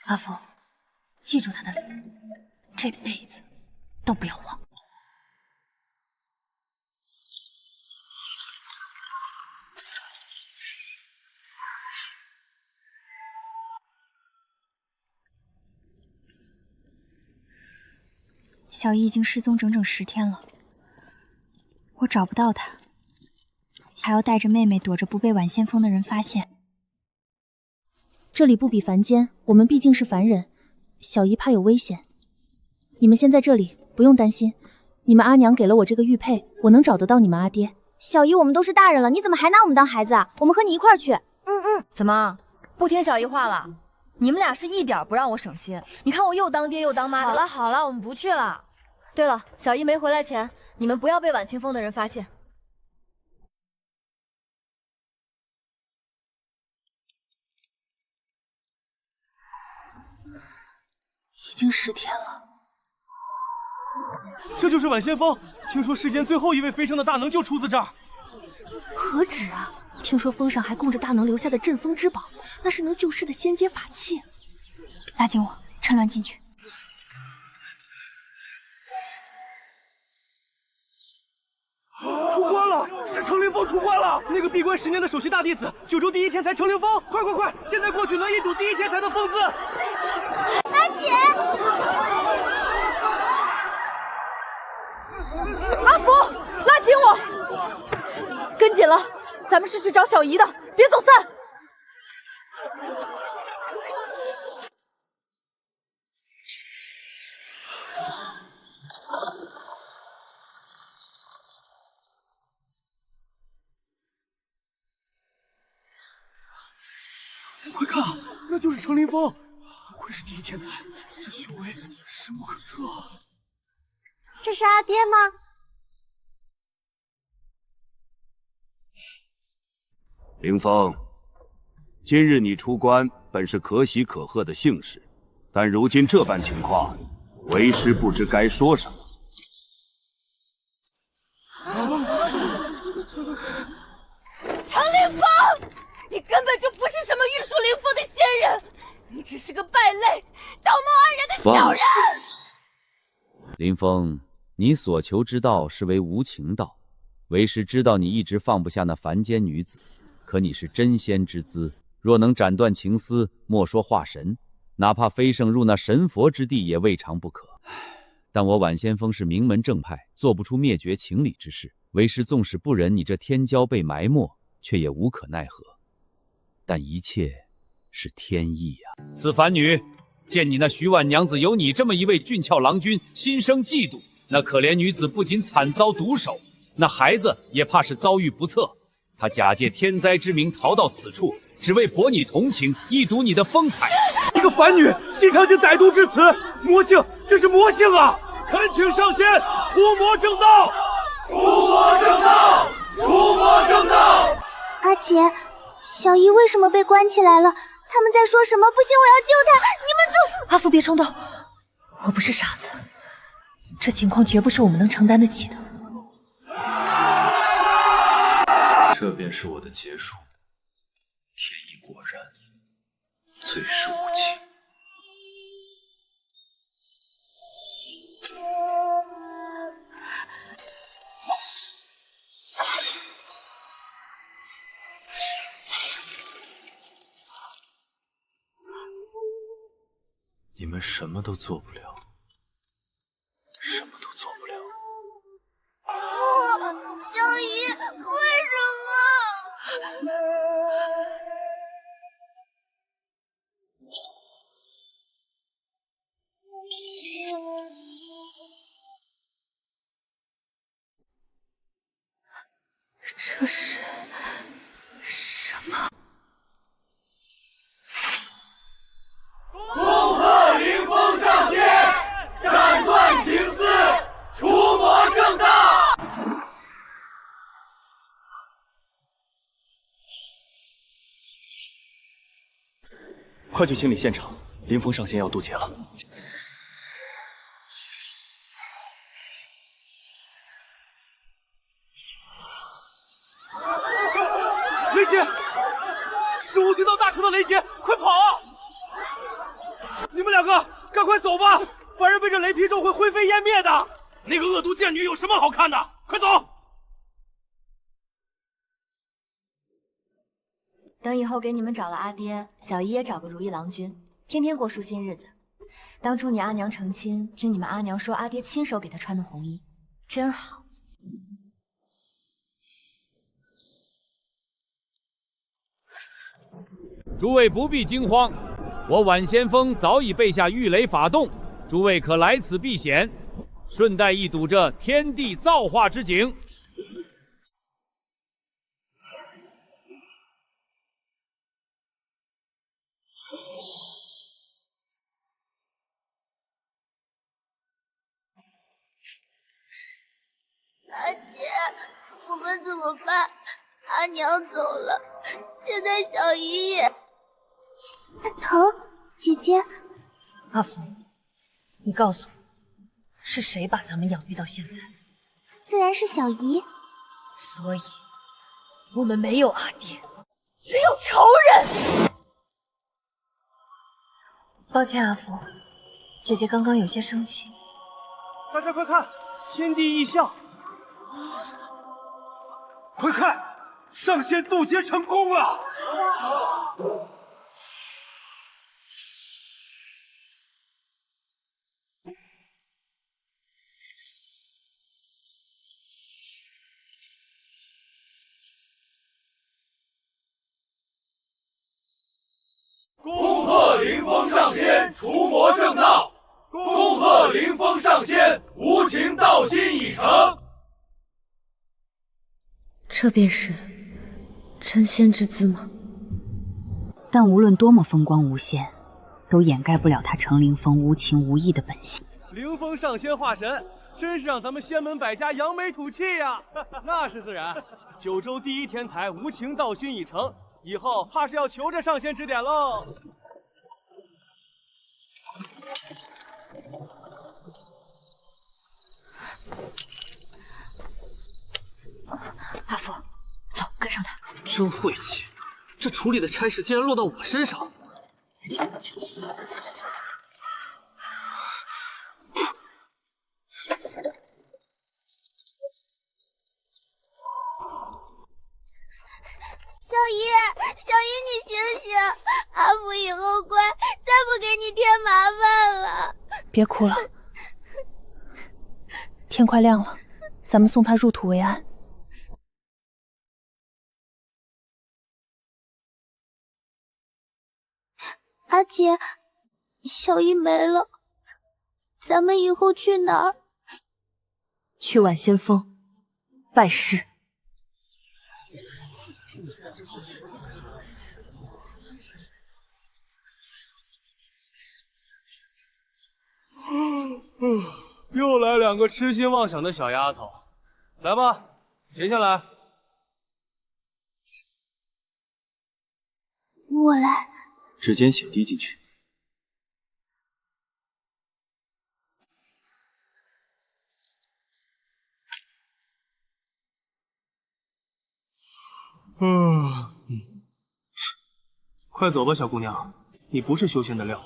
阿福，记住他的礼，这辈子都不要忘。小姨已经失踪整整10天了，我找不到她，还要带着妹妹躲着不被晚先锋的人发现。这里不比凡间，我们毕竟是凡人，小姨怕有危险。你们先在这里，不用担心。你们阿娘给了我这个玉佩，我能找得到你们阿爹。小姨，我们都是大人了，你怎么还拿我们当孩子啊？我们和你一块儿去。怎么不听小姨话了？你们俩是一点不让我省心。你看我又当爹又当妈的。好了好了，我们不去了。对了，小姨没回来前，你们不要被晚清风的人发现。已经10天了。这就是晚先锋，听说世间最后一位飞升的大能就出自这儿。何止啊！听说峰上还供着大能留下的镇风之宝，那是能救世的仙阶法器。拉紧我，趁乱进去。出关了，是程凌风出关了！那个闭关10年的首席大弟子，九州第一天才程凌风，快快快！现在过去能一睹第一天才的风姿。阿姐，阿福，拉紧我，跟紧了，咱们是去找小姨的，别走散。快看，那就是程凌风，不愧是第一天才，这修为深不可测。这是阿爹吗？凌风，今日你出关本是可喜可贺的幸事，但如今这般情况，为师不知该说什么。程凌风，你根本就不是什么玉树临风的仙人，你只是个败类，道貌岸然的小人。林峰，你所求之道是为无情道，为师知道你一直放不下那凡间女子，可你是真仙之姿，若能斩断情丝，莫说化神，哪怕飞升入那神佛之地也未尝不可。但我晚先锋是名门正派，做不出灭绝情理之事，为师纵使不忍你这天骄被埋没，却也无可奈何。但一切是天意呀。此凡女，见你那徐婉娘子有你这么一位俊俏郎君，心生嫉妒。那可怜女子不仅惨遭毒手，那孩子也怕是遭遇不测。她假借天灾之名逃到此处，只为博你同情，一睹你的风采。一个凡女，心肠竟歹毒至此，魔性，这是魔性啊！恳请上仙除魔正道，除魔正道，除魔正道。阿姐，小姨为什么被关起来了？他们在说什么？不行，我要救她！你们住！阿福，别冲动，我不是傻子，这情况绝不是我们能承担得起的。这便是我的结束。天意果然，最是无情。你们什么都做不了，什么都做不了。小姨，为什么？这是什么？恭贺凌风上仙，斩断情丝，除魔正道。快去清理现场，凌风上仙要渡劫了。雷劫！是无形道大成的雷劫，快跑啊！你们两个赶快走吧，凡人被这雷劈中会灰飞烟灭的。那个恶毒贱女有什么好看的？快走！等以后给你们找了阿爹，小姨也找个如意郎君，天天过舒心日子。当初你阿娘成亲，听你们阿娘说阿爹亲手给她穿的红衣，真好。诸位不必惊慌，我晚先锋早已备下御雷法洞，诸位可来此避险，顺带一睹这天地造化之景。阿姐，我们怎么办？阿娘走了，现在小姨也疼。姐姐，阿福，你告诉我，是谁把咱们养育到现在？自然是小姨。所以，我们没有阿爹，只有仇人。抱歉，阿福，姐姐刚刚有些生气。大家快看，天地异象！快看，上仙渡劫成功了！恭贺凌风上仙，除魔正道！恭贺凌风上仙，无情道心已成！这便是真仙之姿吗？但无论多么风光无限，都掩盖不了他程凌风无情无义的本性。凌风上仙化神，真是让咱们仙门百家扬眉吐气呀！那是自然，九州第一天才无情道心已成，以后怕是要求着上仙指点喽。阿福，走，跟上他。真晦气，这处理的差事竟然落到我身上。小姨，你醒醒！阿福以后乖，再不给你添麻烦了。别哭了，天快亮了，咱们送他入土为安。阿姐，小姨没了，咱们以后去哪儿？去晚仙峰拜师。又来两个痴心妄想的小丫头，来吧，停下来。我来。指尖血滴进去。快走吧，小姑娘，你不是修仙的料。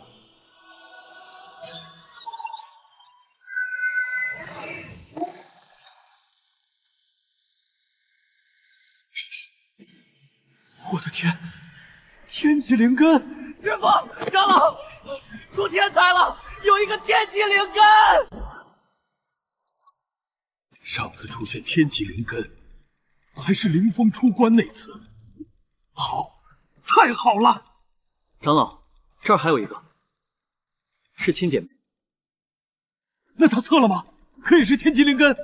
我的天，天机灵根！师傅，长老，出天才了，有一个天机灵根。上次出现天机灵根，还是凌风出关那次。好，太好了！长老，这儿还有一个，是亲姐妹。那他测了吗？可以是天机灵根。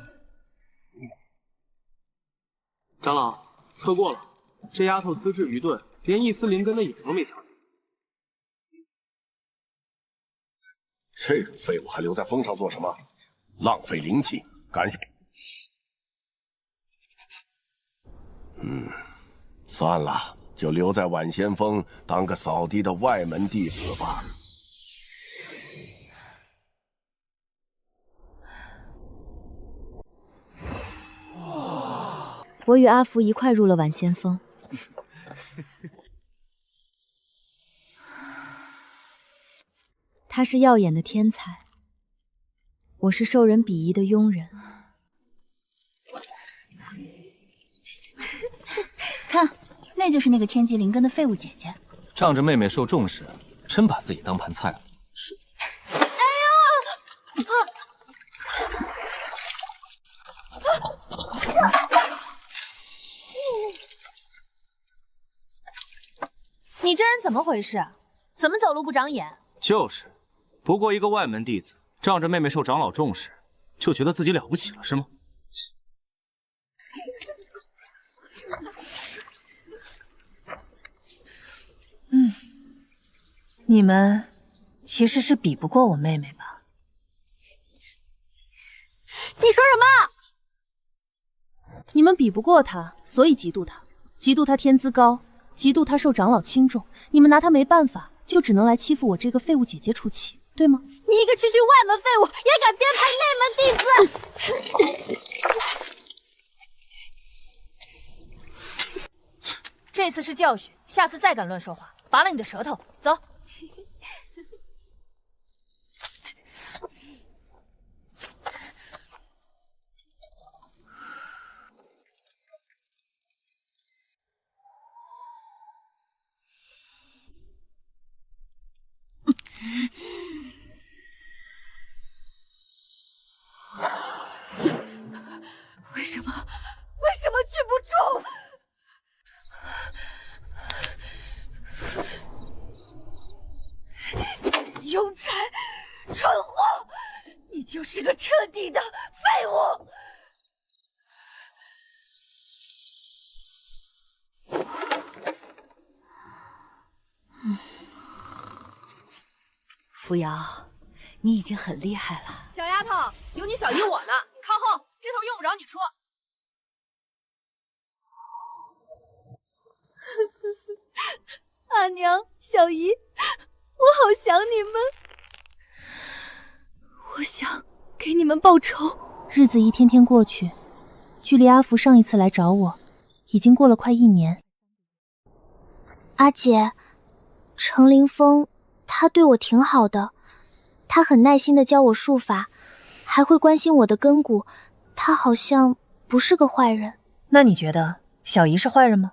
长老，测过了，这丫头资质愚钝，连一丝灵根的影都没瞧见。这种废物还留在峰上做什么？浪费灵气，赶紧。算了，就留在晚仙峰当个扫地的外门弟子吧。我与阿福一块入了晚仙峰。他是耀眼的天才，我是受人鄙夷的庸人。看，那就是那个天机灵根的废物姐姐。仗着妹妹受重视，真把自己当盘菜了。你这人怎么回事？怎么走路不长眼？就是，不过一个外门弟子，仗着妹妹受长老重视，就觉得自己了不起了是吗？你们其实是比不过我妹妹吧？你说什么？你们比不过她，所以嫉妒她，嫉妒她天资高，嫉妒她受长老轻重。你们拿她没办法，就只能来欺负我这个废物姐姐出气，对吗？你一个区区外门废物，也敢编排内门弟子？这次是教训，下次再敢乱说话，拔了你的舌头！走。为什么聚不住？庸才，蠢货，你就是个彻底的废物！扶摇，你已经很厉害了。小丫头，有你小姨我呢，靠后，这头用不着你出。阿娘，小姨，我好想你们，我想给你们报仇。日子一天天过去，距离阿福上一次来找我，已经过了快1年。阿姐，程凌风他对我挺好的，他很耐心地教我术法，还会关心我的根骨，他好像不是个坏人。那你觉得小姨是坏人吗？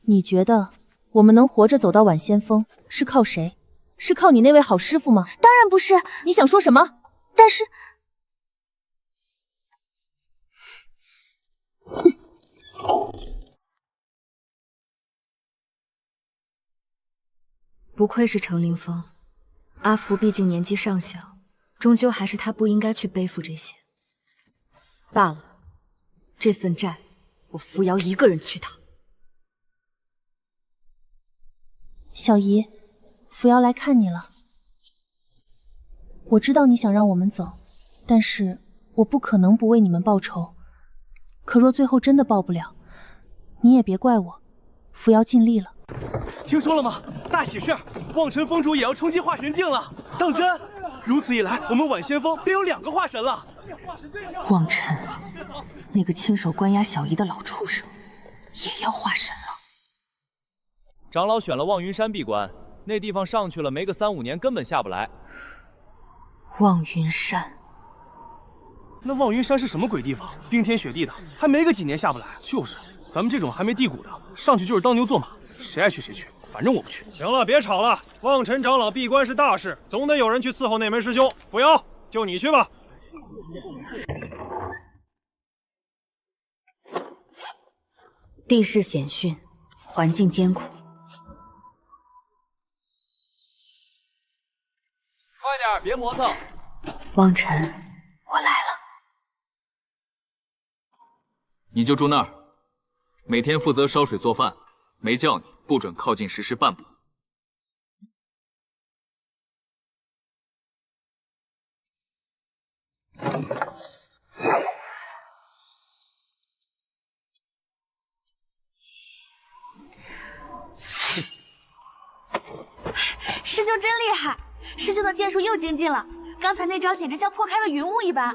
你觉得我们能活着走到晚仙峰是靠谁？是靠你那位好师傅吗？当然不是。你想说什么？但是不愧是程凌风，阿福毕竟年纪尚小，终究还是他不应该去背负这些。罢了，这份债我扶摇一个人去讨。小姨，扶摇来看你了。我知道你想让我们走，但是我不可能不为你们报仇。可若最后真的报不了，你也别怪我，扶摇尽力了。听说了吗？大喜事！望尘峰主也要冲击化神境了。当真？如此一来，我们晚仙峰便有2个化神了。望尘，那个亲手关押小姨的老畜生，也要化神了。长老选了望云山闭关，那地方上去了没个3、5年根本下不来。望云山，那望云山是什么鬼地方？冰天雪地的，还没个几年下不来。就是，咱们这种还没地骨的，上去就是当牛做马，谁爱去谁去，反正我不去。行了，别吵了。望尘长老闭关是大事，总得有人去伺候那门师兄。扶摇，就你去吧。地势险峻，环境艰苦。快点，别磨蹭。望尘，我来了。你就住那儿，每天负责烧水做饭，没叫你不准靠近石室半步。师兄真厉害，师兄的剑术又精进了，刚才那招简直像破开了云雾一般。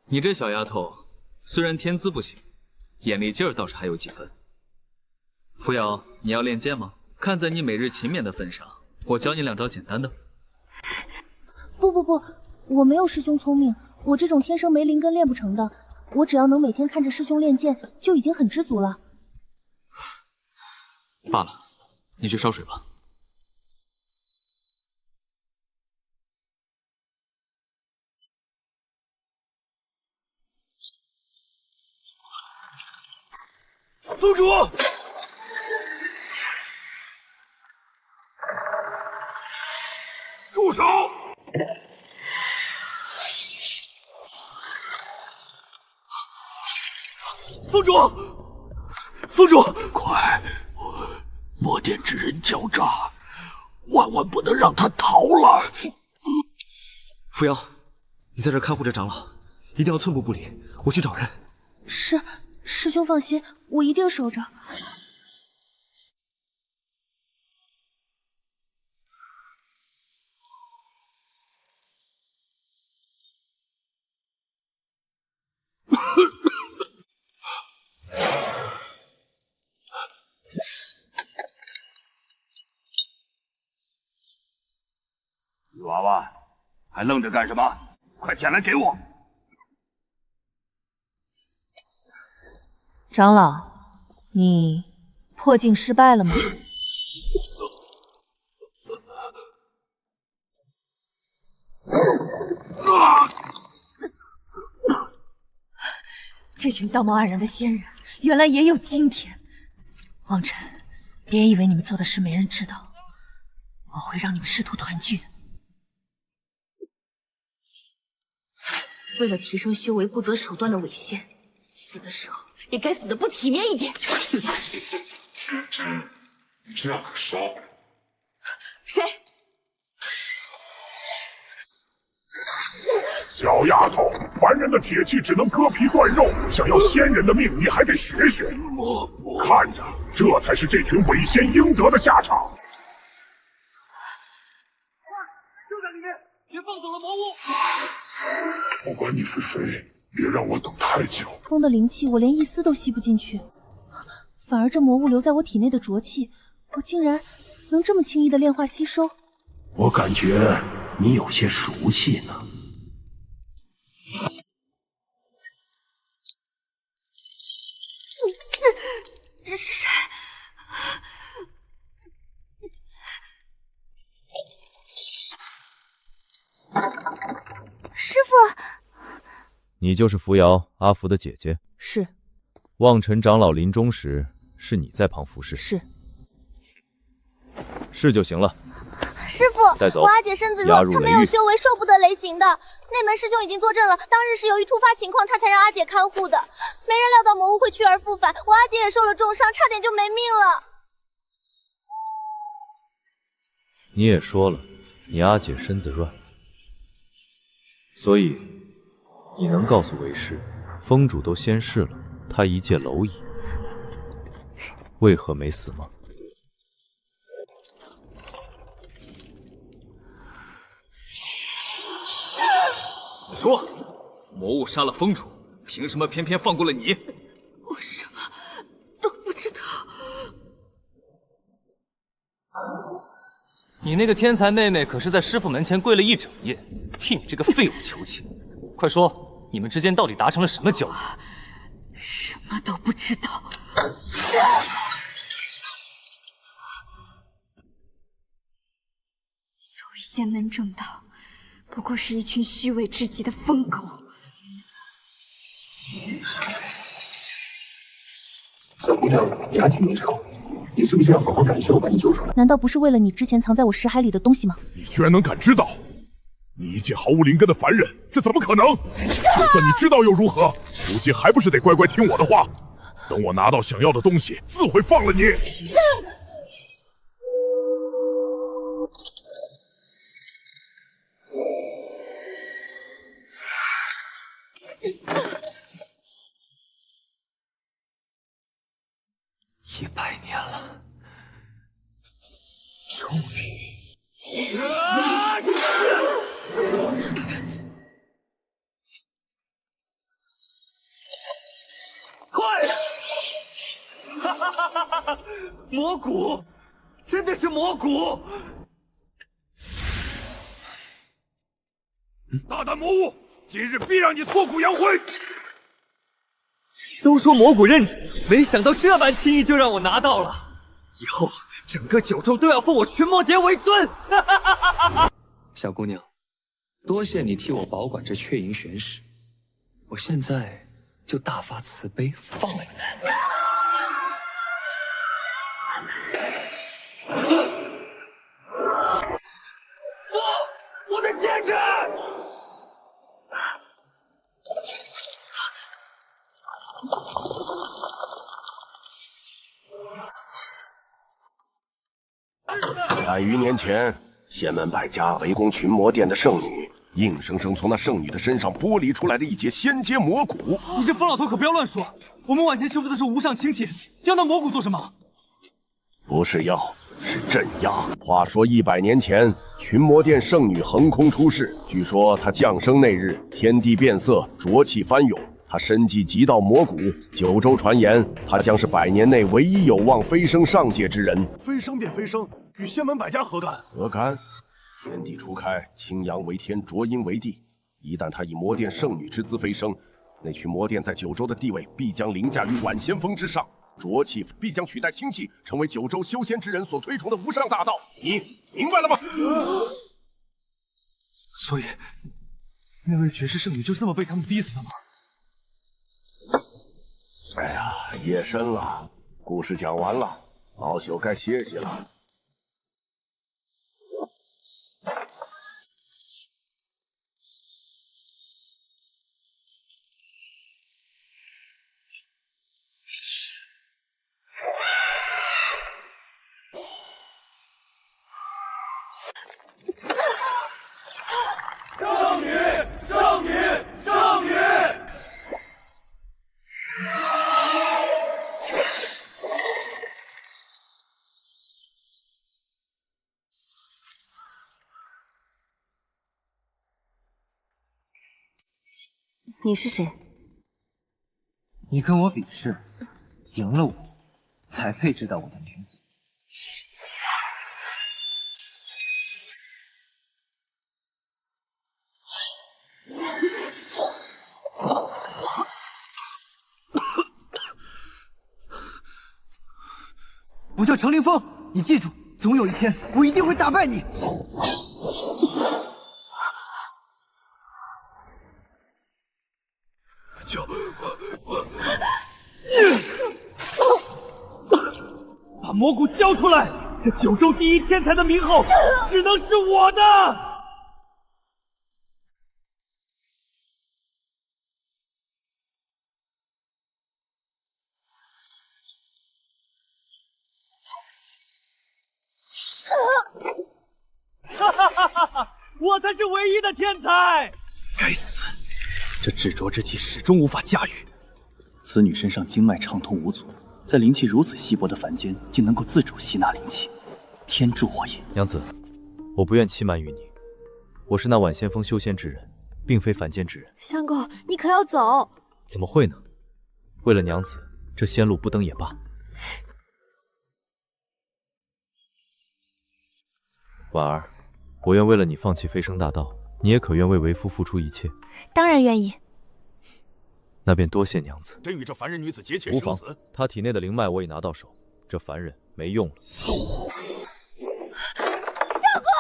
你这小丫头，虽然天资不行，眼力劲儿倒是还有几分。扶摇，你要练剑吗？看在你每日勤勉的份上，我教你2招简单的。不，我没有师兄聪明，我这种天生没灵根练不成的。我只要能每天看着师兄练剑，就已经很知足了。罢了，你去烧水吧。宗主，住手！宗主，宗主，快！魔殿之人狡诈，万万不能让他逃了。扶摇，你在这看护着长老，一定要寸步不离。我去找人。是，师兄放心，我一定守着。女娃娃，还愣着干什么？快前来给我！长老，你破镜失败了吗？这群道貌岸然的仙人，原来也有今天。望尘，别以为你们做的事没人知道，我会让你们师徒团聚的。为了提升修为不择手段的伪仙，死的时候也该死的不体面一点。谁？小丫头，凡人的铁器只能割皮断肉，想要仙人的命，你还得学学。看着，这才是这群伪仙应得的下场。就在里面，别放走了魔物。不管你是谁，别让我等太久。风的灵气我连一丝都吸不进去，反而这魔物留在我体内的浊气，我竟然能这么轻易的炼化吸收。我感觉你有些熟悉呢。这是谁？师傅，你就是扶摇阿福的姐姐？是。望尘长老临终时，是你在旁服侍？是。是就行了。师傅，带走。我阿姐身子弱，她没有修为，受不得雷刑的。内门师兄已经作证了，当日是由于突发情况，他才让阿姐看护的。没人料到魔物会去而复返，我阿姐也受了重伤，差点就没命了。你也说了，你阿姐身子软，所以你能告诉为师，封主都仙逝了，他一介蝼蚁，为何没死吗？说，魔物杀了封主，凭什么偏偏放过了你？我什么都不知道。你那个天才妹妹可是在师傅门前跪了一整夜，替你这个废物求情。快说，你们之间到底达成了什么交易？什么都不知道。所谓仙门正道，不过是一群虚伪至极的疯狗。小姑娘，牙齿没丑，你是不是要好好感谢我把你救出来？难道不是为了你之前藏在我识海里的东西吗？你居然能感知到！你一介毫无灵根的凡人，这怎么可能？就算你知道又如何？如今还不是得乖乖听我的话？等我拿到想要的东西，自会放了你。100年了，终于。快！哈哈哈哈哈！魔骨，真的是魔骨！大胆魔物，今日必让你挫骨扬灰！都说魔骨认主，没想到这般轻易就让我拿到了。以后整个九州都要奉我群魔蝶为尊！小姑娘，多谢你替我保管这雀银玄石，我现在就大发慈悲放了你。我的戒指！100余年前，仙门百家围攻群魔殿的圣女，硬生生从那圣女的身上剥离出来的一截仙阶魔骨。你这疯老头可不要乱说！我们晚仙修复的是无上清气，要那魔骨做什么？不是要，是镇压。话说100年前，群魔殿圣女横空出世，据说她降生那日，天地变色，浊气翻涌。她身技极道魔骨，九州传言，她将是100年内唯一有望飞升上界之人。飞升便飞升，与仙门百家何干？何干？天地初开，清阳为天，浊阴为地。一旦她以魔殿圣女之姿飞升，那群魔殿在九州的地位必将凌驾于晚仙峰之上，浊气必将取代清气，成为九州修仙之人所推崇的无上大道。你明白了吗？所以，那位绝世圣女就这么被他们逼死的吗？哎呀，夜深了，故事讲完了，老朽该歇息了。圣女，圣女，圣女！你是谁？你跟我比试，赢了我，才配知道我的名字。我叫程凌风，你记住，总有一天我一定会打败你。把魔骨交出来！这九州第一天才的名号，只能是我的！哈哈哈哈哈！我才是唯一的天才！该死，这执着之气始终无法驾驭。此女身上经脉畅通无阻，在灵气如此稀薄的凡间，竟能够自主吸纳灵气，天助我也！娘子，我不愿欺瞒于你，我是那晚仙峰修仙之人，并非凡间之人。相公，你可要走？怎么会呢？为了娘子，这仙路不登也罢。婉儿，我愿为了你放弃飞升大道，你也可愿为为夫付出一切？当然愿意。那便多谢娘子。真与这凡人女子结切无妨生死。，她体内的灵脉我已拿到手，这凡人没用了。相公！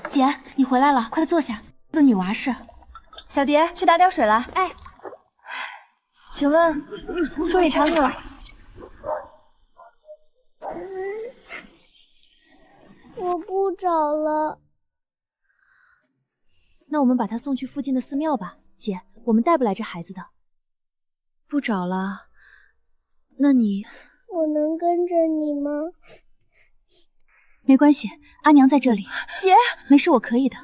姐，你回来了，快坐下。问女娃事。小蝶，去打点水来。哎，请问助理常客？我不找了。那我们把他送去附近的寺庙吧。姐，我们带不来这孩子的。不找了？那你……我能跟着你吗？没关系，阿娘在这里。姐，没事，我可以的。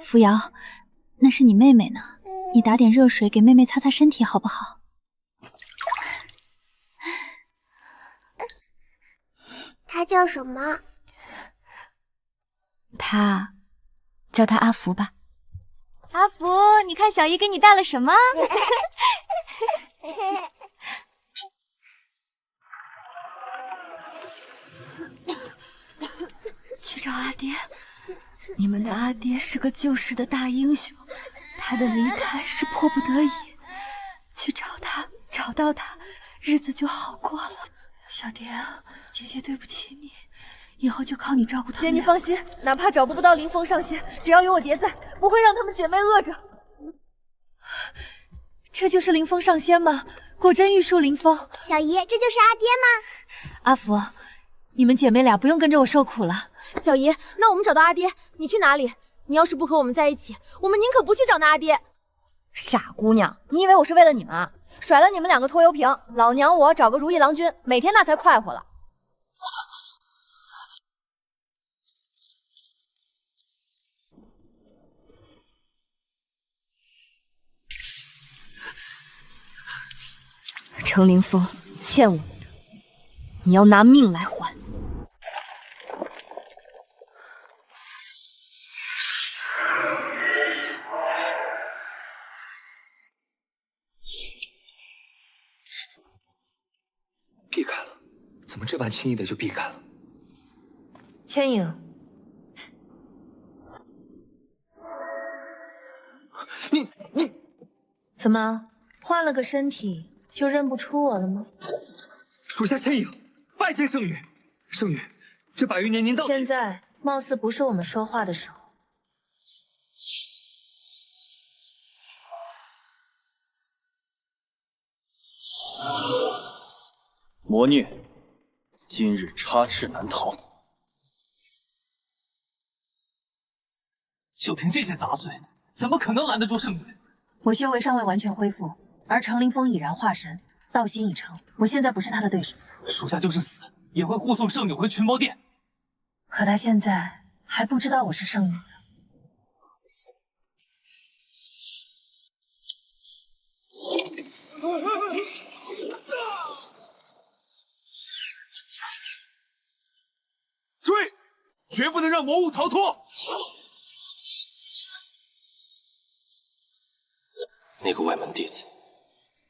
扶摇，那是你妹妹呢，你打点热水给妹妹擦擦身体好不好？她叫什么？叫她阿福吧。阿福，你看小姨给你带了什么？去找阿爹，你们的阿爹是个救世的大英雄，他的离开是迫不得已。去找他，找到他，日子就好过了。小蝶啊，姐姐对不起你，以后就靠你照顾他们。姐，你放心，哪怕找不到林峰上仙，只要有我蝶在，不会让他们姐妹饿着。这就是林峰上仙吗？果真玉树临风。小姨，这就是阿爹吗？阿福，你们姐妹俩不用跟着我受苦了。小姨，那我们找到阿爹，你去哪里？你要是不和我们在一起，我们宁可不去找那阿爹。傻姑娘，你以为我是为了你们啊？甩了你们两个拖油瓶，老娘我找个如意郎君，每天那才快活了。程凌风欠我的，你要拿命来还。避开了，怎么这般轻易的就避开了？千影，你怎么换了个身体就认不出我了吗？属下千影，拜见圣女。圣女，这百余年您到底……现在貌似不是我们说话的时候。魔孽，今日插翅难逃。就凭这些杂碎，怎么可能拦得住圣女？我修为尚未完全恢复，而程凌风已然化神，道心已成，我现在不是他的对手。属下就是死，也会护送圣女回群魔殿。可他现在还不知道我是圣女。追！绝不能让魔物逃脱！那个外门弟子，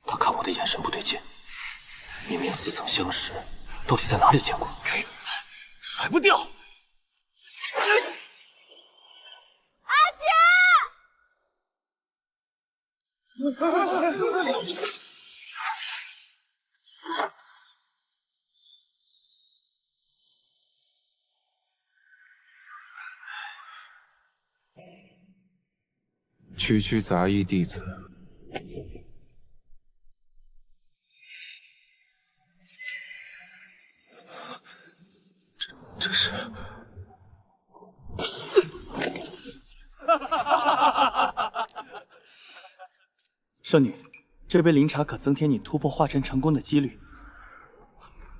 他看我的眼神不对劲，明明似曾相识，到底在哪里见过？该死，甩不掉！阿姐！区区杂役弟子，这是……圣女，这杯灵茶可增添你突破化神成功的几率。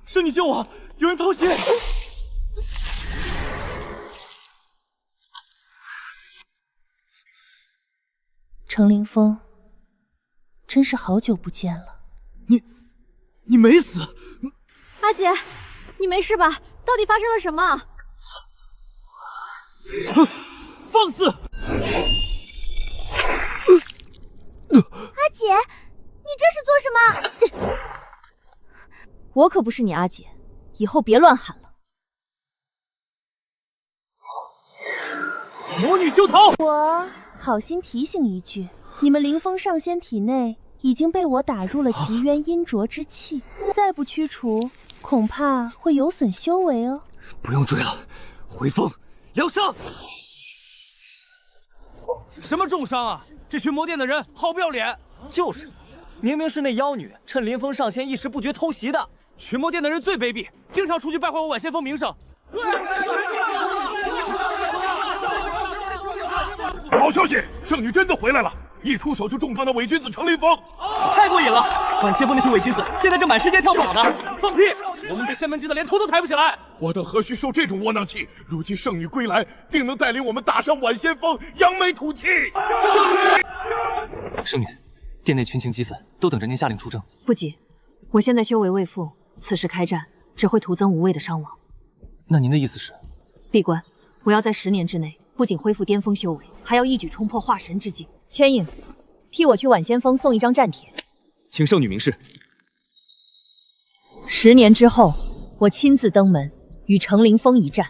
圣女救我！有人偷袭！程凌风，真是好久不见了。你没死？阿姐，你没事吧？到底发生了什么？放肆！阿姐，你这是做什么？我可不是你阿姐，以后别乱喊了。魔女休逃！我好心提醒一句，你们凌风上仙体内已经被我打入了极渊阴浊之气，再不驱除，恐怕会有损修为哦。不用追了，回风疗伤。什么重伤啊！这群魔殿的人好不要脸！就是，明明是那妖女趁林峰上仙一时不觉偷袭的。群魔殿的人最卑鄙，经常出去败坏我晚仙峰名声。好消息，圣女真的回来了！一出手就重创那伪君子程林峰，太过瘾了！晚先锋那些伪君子现在正满世界跳蚤呢！放屁！我们被仙门击得连头都抬不起来。我等何须受这种窝囊气？如今圣女归来，定能带领我们打上晚先锋，扬眉吐气。圣女，殿内群情激愤，都等着您下令出征。不急，我现在修为未复，此时开战只会徒增无谓的伤亡。那您的意思是？闭关，我要在10年之内不仅恢复巅峰修为，还要一举冲破化神之境。千影，替我去晚先锋送一张战帖。请圣女明示。10年之后，我亲自登门与程凌风一战，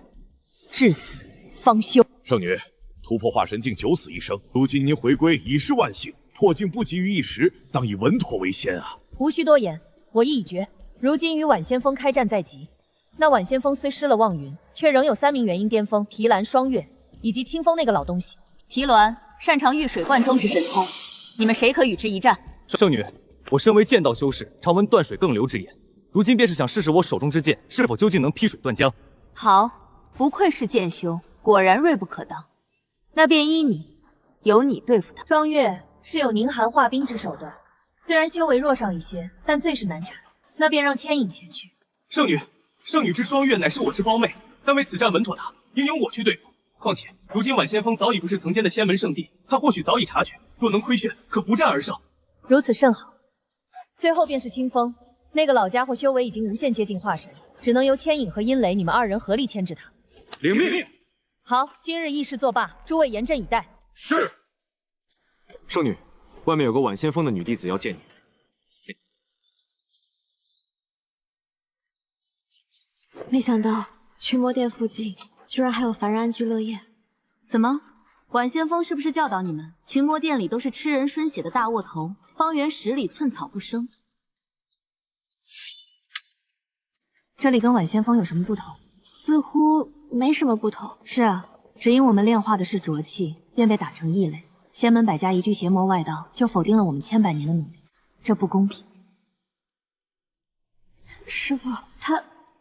至死方休。圣女，突破化神境九死一生，如今您回归已是万幸，破境不急于一时，当以稳妥为先啊！无需多言，我意已决。如今与晚先锋开战在即，那晚先锋虽失了望云，却仍有3名元婴巅峰提篮、双月以及清风那个老东西。提篮擅长遇水贯中之神通，你们谁可与之一战？圣女，我身为剑道修士，常闻断水更流之言，如今便是想试试我手中之剑是否究竟能劈水断江。好，不愧是剑修，果然锐不可当。那便依你，由你对付他。双月是有凝寒化冰之手段，虽然修为弱上一些，但最是难缠。那便让千影前去。圣女，圣女之双月乃是我之胞妹，但为此战稳妥他，应由我去对付。况且如今晚先锋早已不是曾经的仙门圣地，他或许早已察觉，若能亏欠，可不战而胜。如此甚好。最后便是清风，那个老家伙修为已经无限接近化神，只能由千影和阴雷你们2人合力牵制他。领命。好，今日议事作罢，诸位严阵以待。是。圣女，外面有个晚先锋的女弟子要见你。没想到群魔殿附近居然还有凡人安居乐业。怎么，晚先锋是不是教导你们，群魔殿里都是吃人孙血的大窝头，方圆10里寸草不生？这里跟晚先锋有什么不同？似乎没什么不同。是啊，只因我们炼化的是浊气，便被打成异类。仙门百家一句邪魔外道，就否定了我们千百年的努力，这不公平。师父，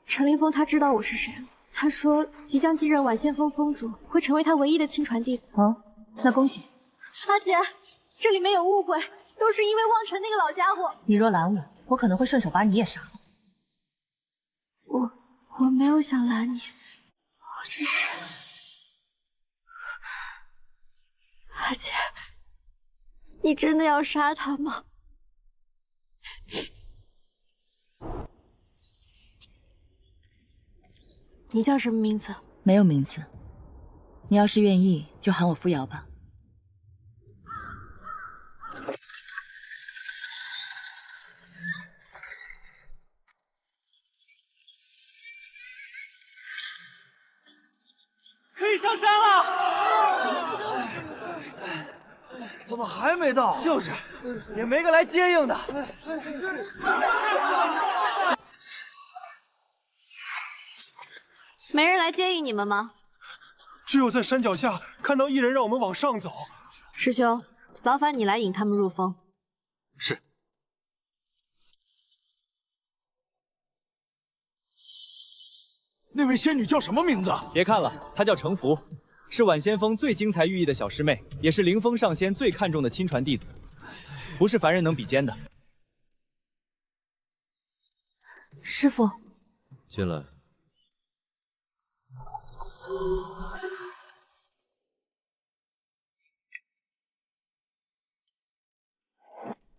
陈凌风他知道我是谁，他说即将继任晚先锋锋主，会成为他唯一的亲传弟子。哦，那恭喜。阿姐，这里面有误会，都是因为望尘那个老家伙。你若拦我，我可能会顺手把你也杀了。我没有想拦你，我只是……阿姐，你真的要杀他吗？你叫什么名字？没有名字。你要是愿意，就喊我扶摇吧。可以上山了。怎么还没到？就是，也没个来接应的。没人来接应你们吗？只有在山脚下看到一人让我们往上走。师兄，劳烦你来引他们入峰。是。那位仙女叫什么名字？别看了，她叫程福，是晚先锋最精彩寓意的小师妹，也是凌风上仙最看重的亲传弟子，不是凡人能比肩的。师父，进来。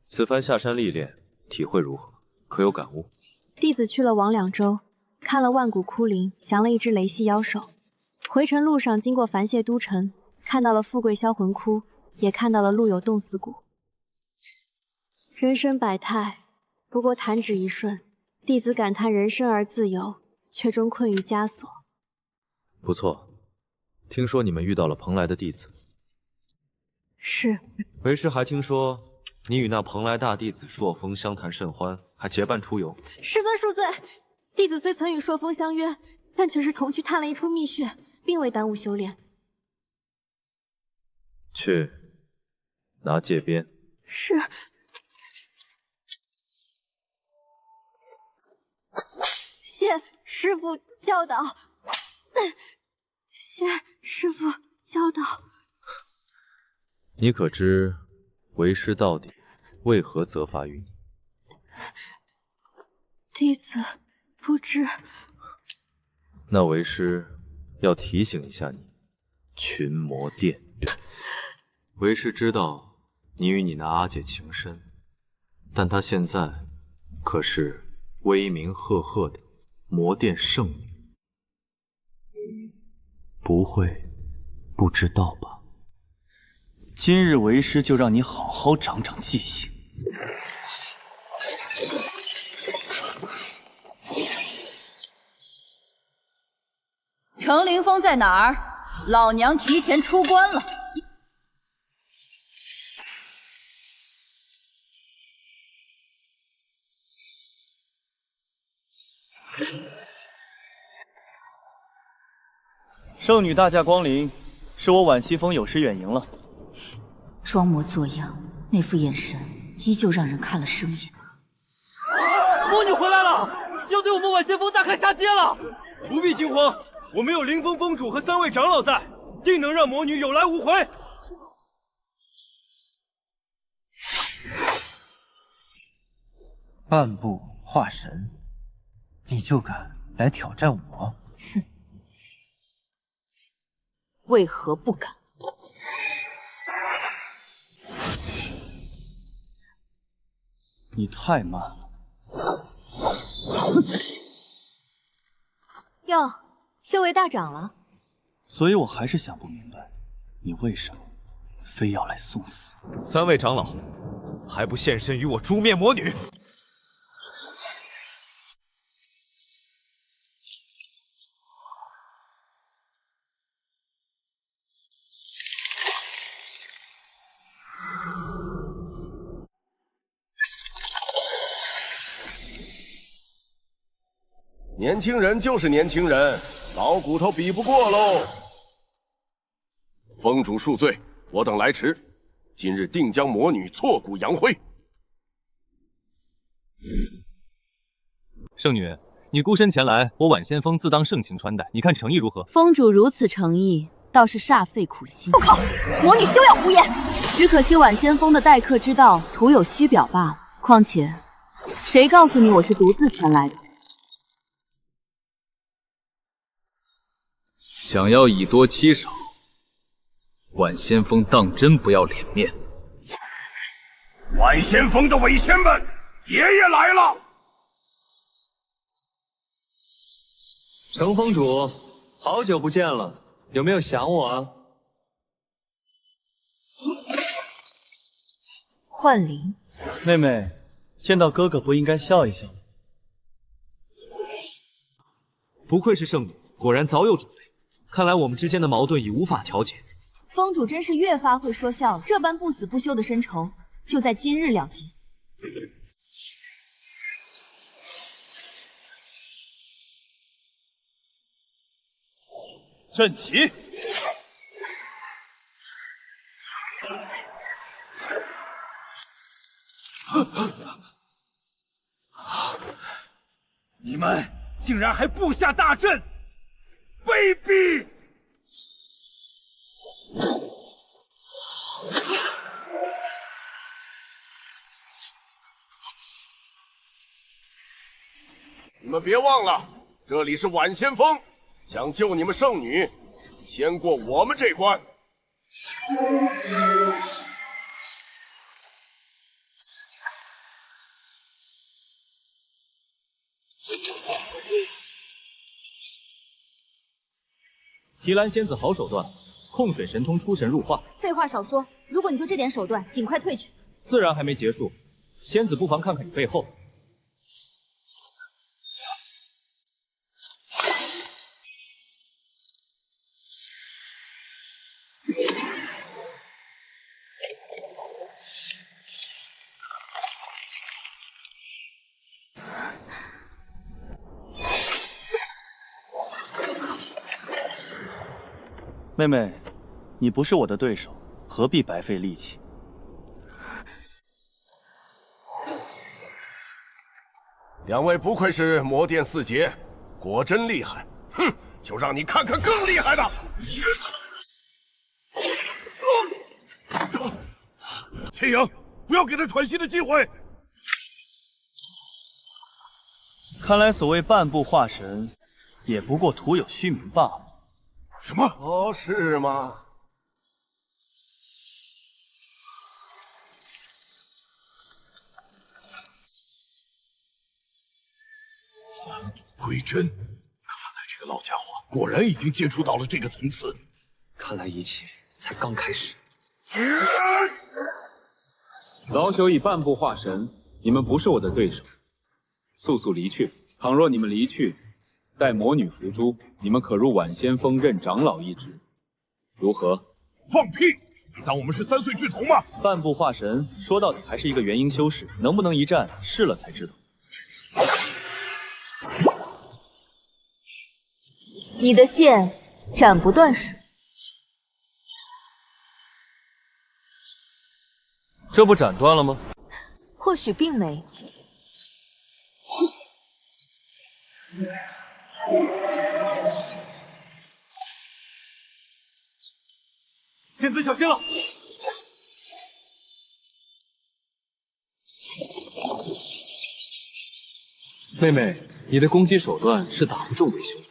此番下山历练，体会如何？可有感悟？弟子去了王两州，看了万古枯林，降了一只雷系妖兽。回程路上经过繁谢都城，看到了富贵销魂窟，也看到了陆有冻死谷。人生百态，不过弹指一瞬。弟子感叹人生而自由，却终困于枷锁。不错，听说你们遇到了蓬莱的弟子。是。为师还听说你与那蓬莱大弟子朔风相谈甚欢，还结伴出游。师尊恕罪，弟子虽曾与朔风相约，但却是同去探了一处秘穴，并未耽误修炼。去拿戒鞭。是。谢师父教导。谢师父教导。你可知为师到底为何责罚于你？弟子不知。那为师要提醒一下你，群魔殿。为师知道你与你那阿姐情深，但她现在可是威名赫赫的魔殿圣女，不会不知道吧？今日为师就让你好好长长记性。程凌风在哪儿？老娘提前出关了。圣女大驾光临，是我婉西风有失远迎了。装模作样，那副眼神依旧让人看了生厌。魔女回来了，要对我们婉仙峰大开杀戒了！不必惊慌，我们有凌风峰主和3位长老在，定能让魔女有来无回。半步化神，你就敢来挑战我？哼，为何不敢？你太慢了。哟，修为大涨了。所以我还是想不明白，你为什么非要来送死？3位长老，还不现身与我诛灭魔女！年轻人就是年轻人，老骨头比不过喽。峰主恕罪，我等来迟，今日定将魔女挫骨扬灰。圣女，你孤身前来，我婉仙峰自当盛情穿待，你看诚意如何？峰主如此诚意，倒是煞费苦心。住口！魔女休要胡言！只可惜婉仙峰的待客之道，徒有虚表罢了。况且，谁告诉你我是独自前来的？想要以多欺少，婉仙峰当真不要脸面。婉仙峰的伪仙们，爷爷来了！程峰主，好久不见了，有没有想我啊？幻灵，妹妹，见到哥哥不应该笑一笑吗？不愧是圣女，果然早有准备。看来我们之间的矛盾已无法调解。峰主真是越发会说笑了，这般不死不休的深仇，就在今日了结。阵起！你们竟然还布下大阵！卑鄙！你们别忘了，这里是婉仙峰，想救你们圣女，先过我们这关。提篮仙子好手段，控水神通出神入化。废话少说，如果你就这点手段，尽快退去。自然还没结束，仙子不妨看看你背后。妹妹，你不是我的对手，何必白费力气？两位不愧是魔殿4杰，果真厉害。哼，就让你看看更厉害的。千阳，不要给他喘息的机会。看来所谓半步化神，也不过徒有虚名罢了。什么？哦，是吗？返璞归真，看来这个老家伙果然已经接触到了这个层次。看来一切才刚开始。老朽已半步化神，你们不是我的对手，速速离去。倘若你们离去，待魔女伏诛，你们可入晚先锋任长老一职，如何？放屁！你当我们是3岁稚童吗？半步化神，说到底还是一个元婴修士，能不能一战，试了才知道。你的剑斩不断水，这不斩断了吗？或许并没。仙子小心了！妹妹，你的攻击手段是打不中维修的。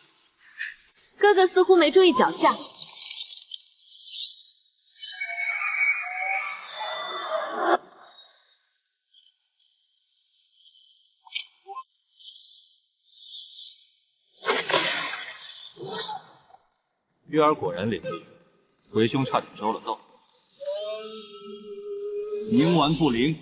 哥哥似乎没注意脚下。月儿果然灵力，为兄差点招了道。冥顽不灵。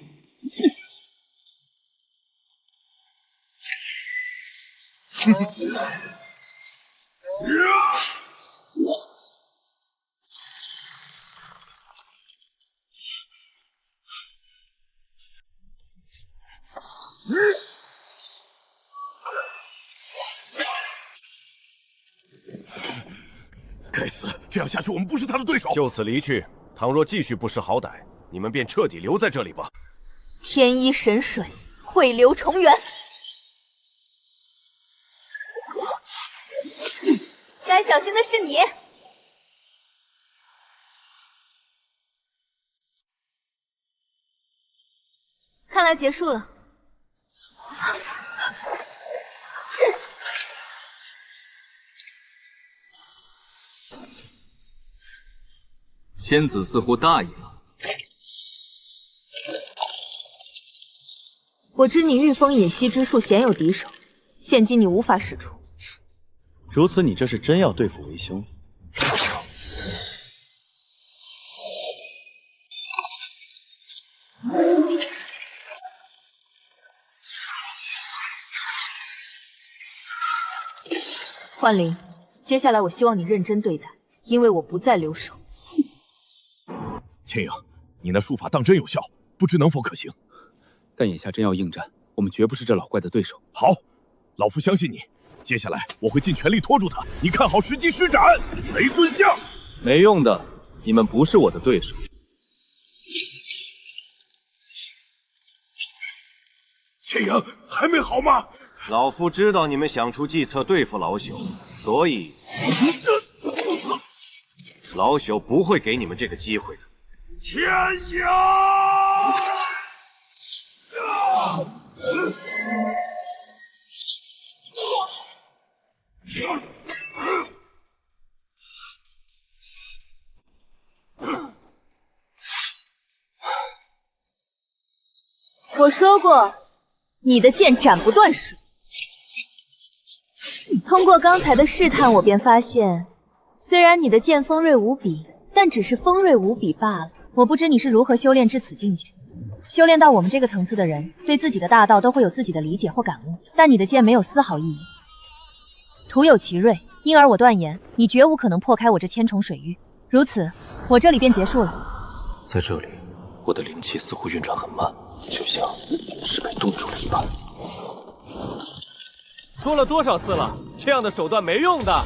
该死！这样下去，我们不是他的对手。就此离去。倘若继续不识好歹，你们便彻底留在这里吧。天一神水，汇流重圆。该小心的是你。看来结束了。仙子似乎大意了。我知你御风隐息之术鲜有敌手，现今你无法使出。如此，你这是真要对付为兄？幻灵，接下来我希望你认真对待，因为我不再留手。千影，你那术法当真有效，不知能否可行？但眼下真要应战，我们绝不是这老怪的对手。好，老夫相信你。接下来我会尽全力拖住他，你看好时机施展。雷尊像，没用的，你们不是我的对手。千影，还没好吗？老夫知道你们想出计策对付老朽，所以老朽不会给你们这个机会的。千影！我说过，你的剑斩不断水。通过刚才的试探，我便发现，虽然你的剑锋锐无比，但只是锋锐无比罢了。我不知你是如何修炼至此境界。修炼到我们这个层次的人，对自己的大道都会有自己的理解或感悟，但你的剑没有丝毫意义，徒有其锐，因而我断言，你绝无可能破开我这千重水域。如此，我这里便结束了。在这里，我的灵气似乎运转很慢，就像是被冻住了一般。说了多少次了，这样的手段没用的。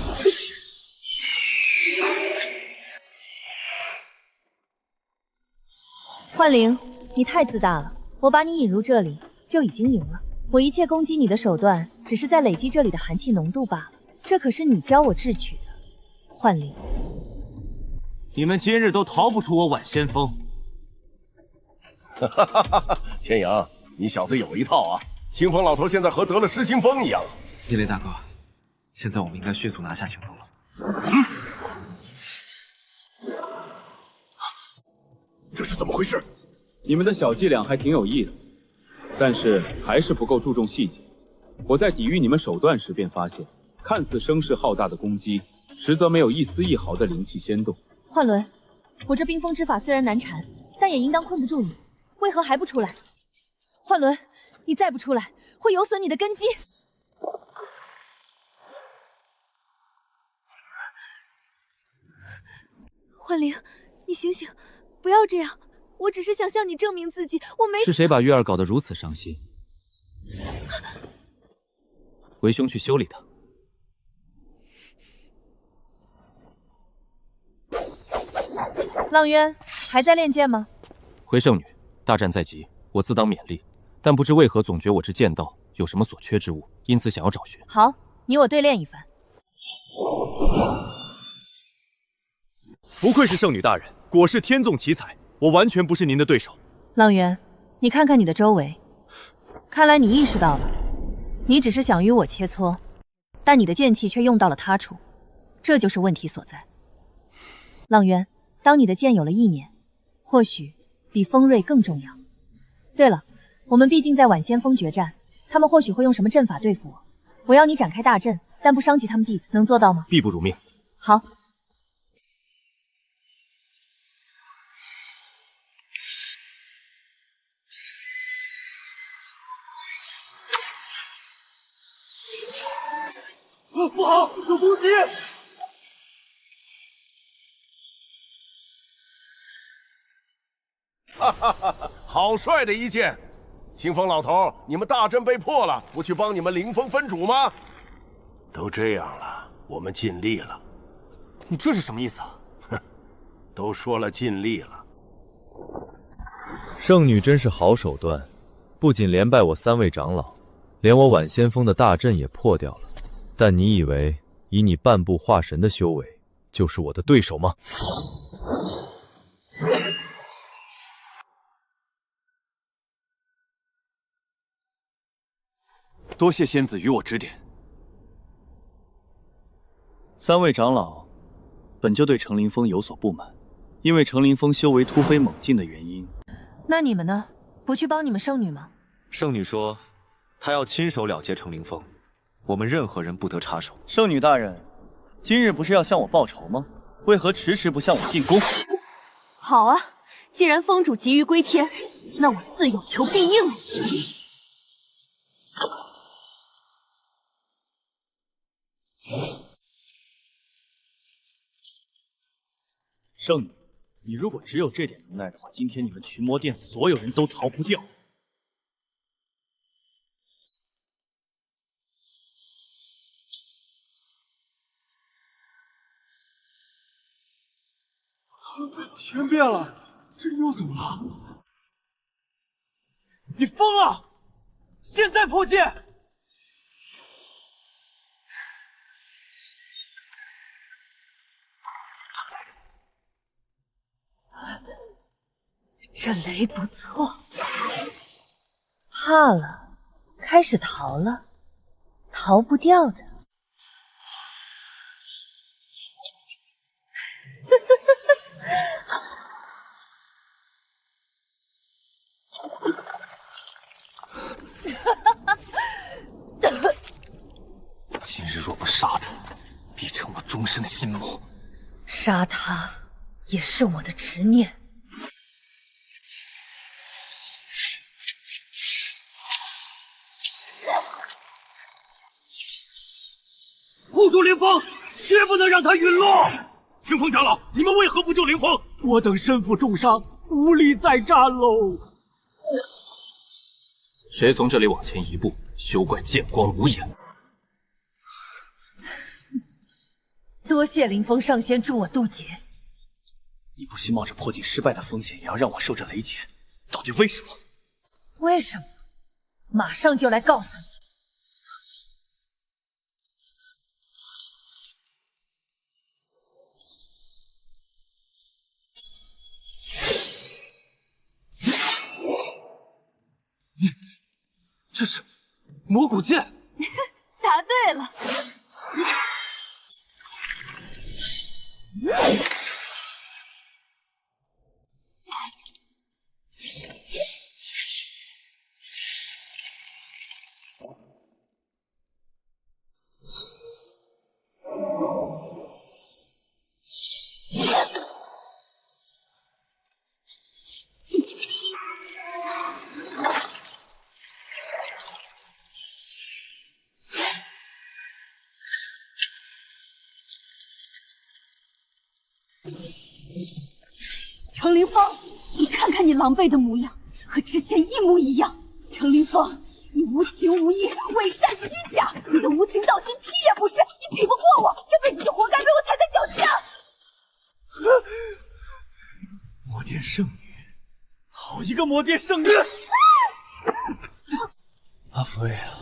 幻灵，你太自大了！我把你引入这里，就已经赢了。我一切攻击你的手段，只是在累积这里的寒气浓度罢了。这可是你教我智取的，幻灵。你们今日都逃不出我晚先锋。千阳，你小子有一套啊！清风老头现在和得了失心疯一样。叶雷大哥，现在我们应该迅速拿下清风了。这是怎么回事？你们的小伎俩还挺有意思，但是还是不够注重细节。我在抵御你们手段时便发现，看似声势浩大的攻击，实则没有一丝一毫的灵气掀动。幻轮，我这冰封之法虽然难缠，但也应当困不住你，为何还不出来？幻轮，你再不出来，会有损你的根基。幻灵，你醒醒，不要这样，我只是想向你证明自己，我没……是谁把月儿搞得如此伤心？为兄去修理他。浪渊还在练剑吗？回圣女，大战在即，我自当勉励，但不知为何总觉我之剑道有什么所缺之物，因此想要找寻。好，你我对练一番。不愧是圣女大人，果是天纵奇才，我完全不是您的对手。浪渊，你看看你的周围，看来你意识到了，你只是想与我切磋，但你的剑气却用到了他处，这就是问题所在。浪渊，当你的剑有了意念，或许比锋锐更重要。对了，我们毕竟在晚先锋决战，他们或许会用什么阵法对付我，我要你展开大阵，但不伤及他们弟子，能做到吗？必不辱命。好。不好，有攻击！哈哈哈！好帅的一剑！清风老头，你们大阵被破了，不去帮你们灵峰分主吗？都这样了，我们尽力了。你这是什么意思啊？哼，都说了尽力了。圣女真是好手段，不仅连败我3位长老，连我晚先锋的大阵也破掉了。但你以为以你半步化神的修为，就是我的对手吗？多谢仙子与我指点。3位长老本就对程凌风有所不满，因为程凌风修为突飞猛进的原因。那你们呢？不去帮你们圣女吗？圣女说，她要亲手了结程凌风，我们任何人不得插手。圣女大人，今日不是要向我报仇吗？为何迟迟不向我进攻？好啊，既然封主急于归天，那我自有求必应。圣女，你如果只有这点能耐的话，今天你们群魔殿所有人都逃不掉。天变了，这又怎么了？你疯了！现在破戒！这雷不错，怕了，开始逃了，逃不掉的。今日若不杀他，必成我终生心魔。杀他也是我的执念。护住凌风，绝不能让他陨落！清风长老，你们为何不救凌风？我等身负重伤，无力再战喽！谁从这里往前一步，休怪剑光无眼。多谢凌风上仙助我渡劫。你不惜冒着破境失败的风险，也要让我受这雷劫，到底为什么？为什么？马上就来告诉你。这是魔古剑。答对了。程凌风，你看看你狼狈的模样，和之前一模一样。程凌风，你无情无义，伪善虚假，你的无情道心屁也不是，你比不过我，这辈子就活该被我踩在脚下。魔殿圣女，好一个魔殿圣女！阿福卫啊，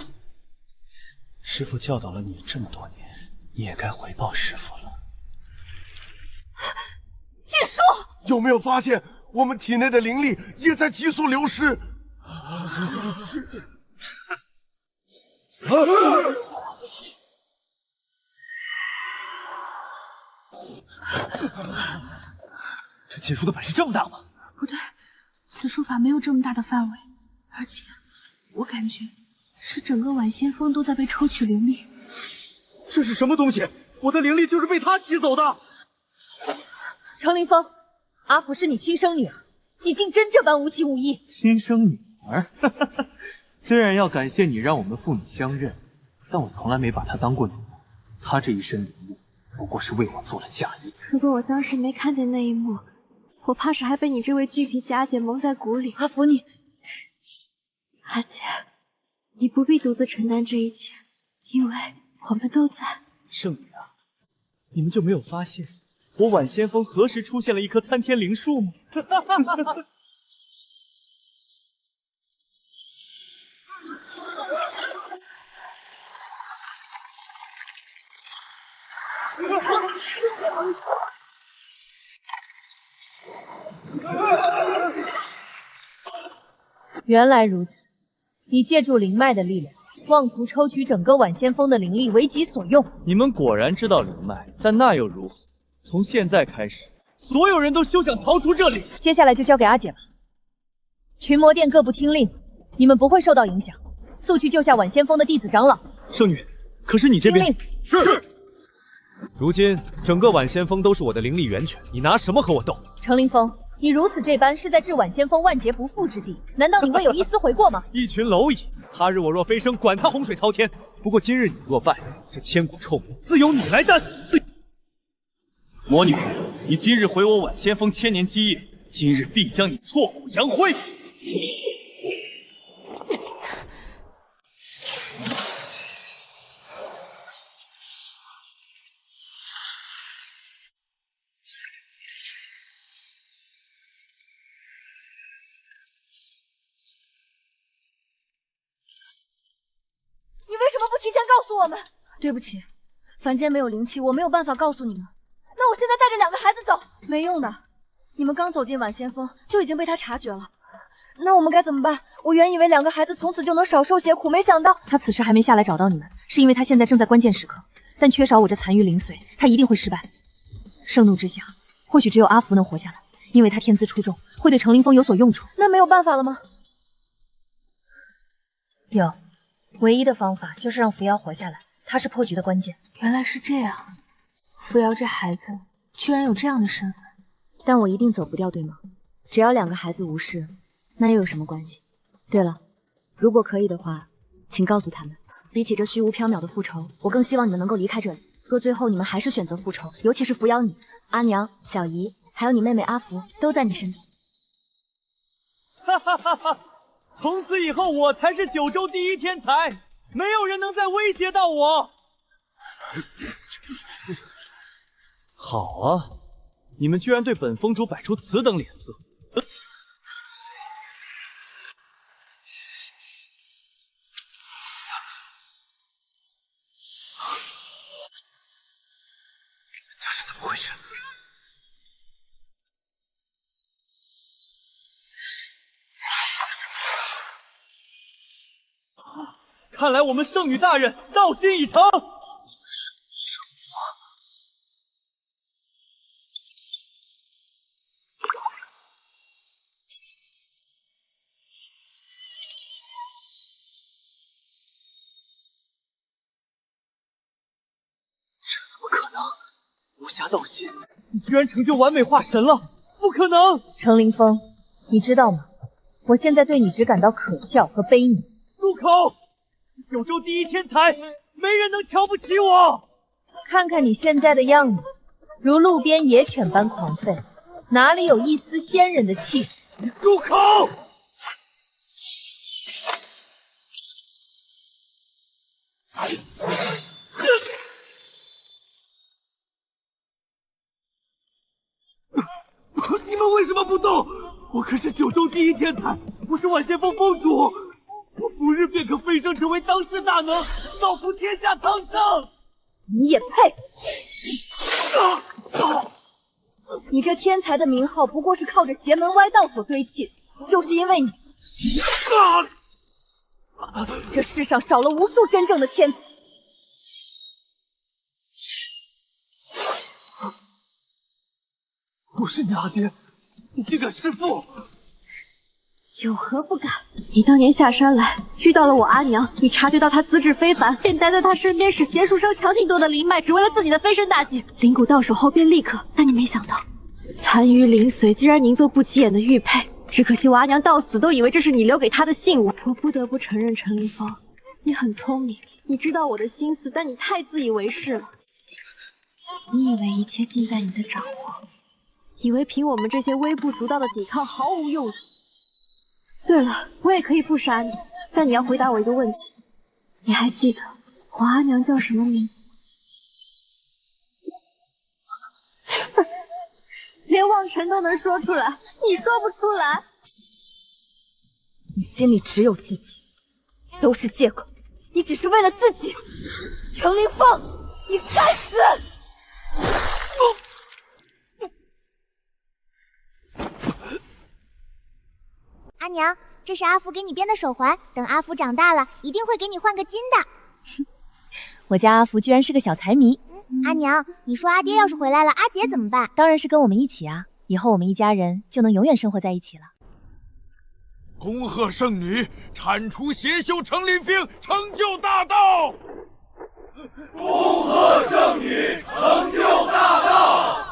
师父教导了你这么多年，你也该回报师父了。剑叔，有没有发现我们体内的灵力也在急速流失？这剑术的本事这么大吗？不对，此术法没有这么大的范围，而且我感觉是整个晚仙峰都在被抽取灵力。这是什么东西？我的灵力就是被他吸走的。程凌风，阿福是你亲生女儿，你竟真这般无情无义！亲生女儿，虽然要感谢你让我们父女相认，但我从来没把她当过女儿。她这一身灵力，不过是为我做了嫁衣。如果我当时没看见那一幕，我怕是还被你这位巨脾气阿姐蒙在鼓里。阿福，你，阿姐，你不必独自承担这一切，因为我们都在。圣女啊，你们就没有发现我晚仙峰何时出现了一棵参天灵树吗？原来如此，你借助灵脉的力量，妄图抽取整个晚仙峰的灵力为己所用。你们果然知道灵脉，但那又如何？从现在开始，所有人都休想逃出这里。接下来就交给阿姐吧。群魔殿各不听令，你们不会受到影响。速去救下晚仙峰的弟子长老。圣女，可是你这边……听令。是。如今整个晚仙峰都是我的灵力源泉，你拿什么和我斗？程凌风，你如此这般是在置晚仙峰万劫不复之地，难道你未有一丝悔过吗？一群蝼蚁，他日我若飞升，管他洪水滔天。不过今日你若败，这千古臭名自有你来担。魔女，你今日毁我晚仙峰千年基业，今日必将你挫骨扬灰！你为什么不提前告诉我们？对不起，凡间没有灵气，我没有办法告诉你们。那我现在带着两个孩子走，没用的。你们刚走进晚仙峰，就已经被他察觉了。那我们该怎么办？我原以为两个孩子从此就能少受些苦，没想到他此时还没下来找到你们，是因为他现在正在关键时刻，但缺少我这残余灵髓，他一定会失败。盛怒之下，或许只有阿福能活下来，因为他天资出众，会对程凌风有所用处。那没有办法了吗？有，唯一的方法就是让扶摇活下来，他是破局的关键。原来是这样，扶摇这孩子居然有这样的身份。但我一定走不掉，对吗？只要两个孩子无事，那又有什么关系？对了，如果可以的话，请告诉他们，比起这虚无缥缈的复仇，我更希望你们能够离开这里。若最后你们还是选择复仇，尤其是扶摇你、阿娘、小姨，还有你妹妹阿福，都在你身边。哈哈哈哈！从此以后，我才是九州第一天才，没有人能再威胁到我。好啊，你们居然对本峰主摆出此等脸色！这是怎么回事？看来我们圣女大人道心已成。这怎么可能？无暇道心，你居然成就完美化神了！不可能！程凌风，你知道吗？我现在对你只感到可笑和悲悯。住口！九州第一天才，没人能瞧不起我。看看你现在的样子，如路边野犬般狂吠，哪里有一丝仙人的气质？你住口！你们为什么不动？我可是九州第一天才，我是晚先锋封主，我不日便可飞升成为当世大能，造福天下苍生。你也配？你这天才的名号不过是靠着邪门歪道所堆砌，就是因为你，这世上少了无数真正的天才。我是你阿爹，你竟敢弑父！有何不敢？你当年下山来，遇到了我阿娘，你察觉到她资质非凡，便待在她身边，使邪术生强行夺得灵脉，只为了自己的飞升大计。灵骨到手后便立刻，但你没想到，残余灵髓竟然凝做不起眼的玉佩。只可惜我阿娘到死都以为这是你留给她的信物。我不得不承认，陈凌风，你很聪明，你知道我的心思，但你太自以为是了。你以为一切尽在你的掌握，以为凭我们这些微不足道的抵抗毫无用处。对了，我也可以不杀你，但你要回答我一个问题，你还记得我阿娘叫什么名字？连望尘都能说出来，你说不出来？你心里只有自己，都是借口，你只是为了自己。程凌风，你该死！阿娘，这是阿福给你编的手环，等阿福长大了，一定会给你换个金的。我家阿福居然是个小财迷。阿娘，你说阿爹要是回来了，阿姐怎么办？当然是跟我们一起啊，以后我们一家人就能永远生活在一起了。恭贺圣女铲除邪修程林冰，成就大道！恭贺圣女成就大道！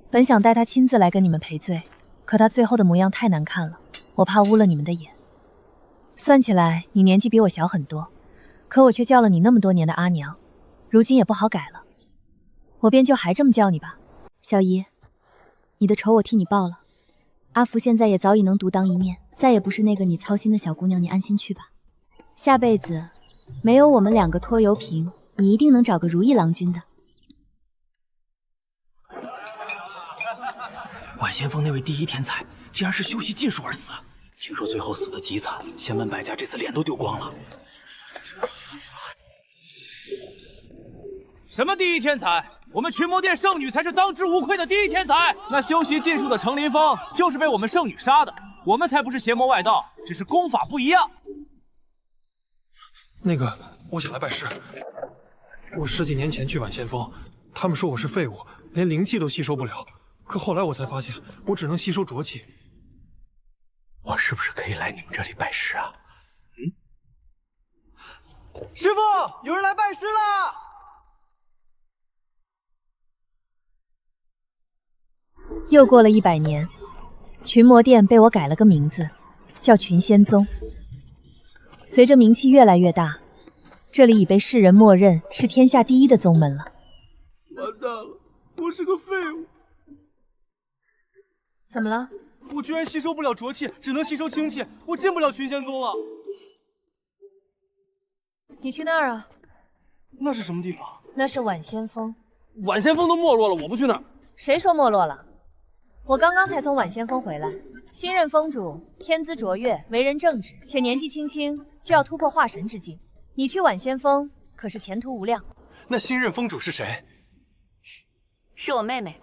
本想带他亲自来跟你们赔罪，可他最后的模样太难看了，我怕污了你们的眼。算起来，你年纪比我小很多，可我却叫了你那么多年的阿娘，如今也不好改了，我便就还这么叫你吧。小姨，你的仇我替你报了。阿福现在也早已能独当一面，再也不是那个你操心的小姑娘，你安心去吧。下辈子没有我们两个拖油瓶，你一定能找个如意郎君的。晚先锋那位第一天才，竟然是修习禁术而死。听说最后死得极惨，仙门百家这次脸都丢光了。什么第一天才？我们群魔殿圣女才是当之无愧的第一天才。那修习禁术的程林峰就是被我们圣女杀的，我们才不是邪魔外道，只是功法不一样。那个，我想来拜师。我10几年前去晚先锋，他们说我是废物，连灵气都吸收不了。可后来我才发现，我只能吸收浊气。我是不是可以来你们这里拜师啊？师傅，有人来拜师啦！又过了100年，群魔殿被我改了个名字，叫群仙宗。随着名气越来越大，这里已被世人默认是天下第一的宗门了。完蛋了，我是个废物。怎么了？我居然吸收不了浊气，只能吸收清气，我进不了群仙宗了。你去那儿啊？那是什么地方？那是晚先锋。晚先锋都没落了，我不去那儿。谁说没落了？我刚刚才从晚先锋回来，新任封主天资卓越，为人正直，且年纪轻轻就要突破化神之境。你去晚先锋可是前途无量。那新任封主是谁？是我妹妹。